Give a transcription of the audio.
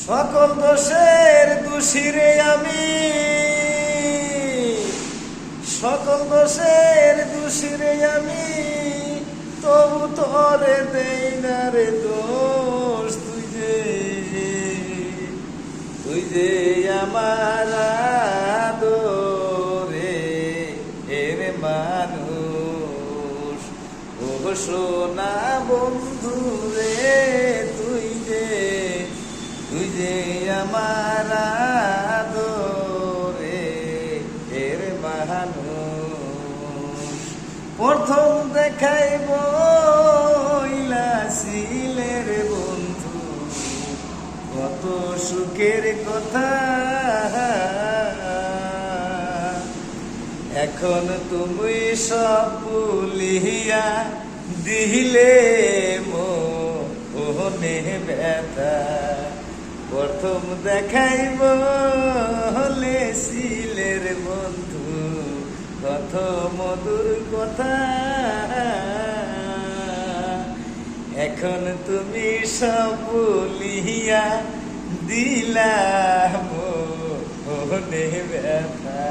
সকল দোষের দোষী রে আমি, সকল দোষের দোষী রে আমি, তবু তোরে দেই না রে দোষ। তুই যে আমার আদরে এর মানুষ, ও সোনা বন্ধু রে, তুই যে আমার আদরে এর মানুষ। প্রথম দেখাই বইলাছিলে রে বন্ধু, কত সুখের কথা। এখন তুমি সব ভুলিয়া দিলে মনে ব্যথা। প্রথম দেখাইব বলেছিলে রে বন্ধু, কত মধুর কথা। এখন তুমি সব ভুলিয়া দিলা মনে ব্যথা।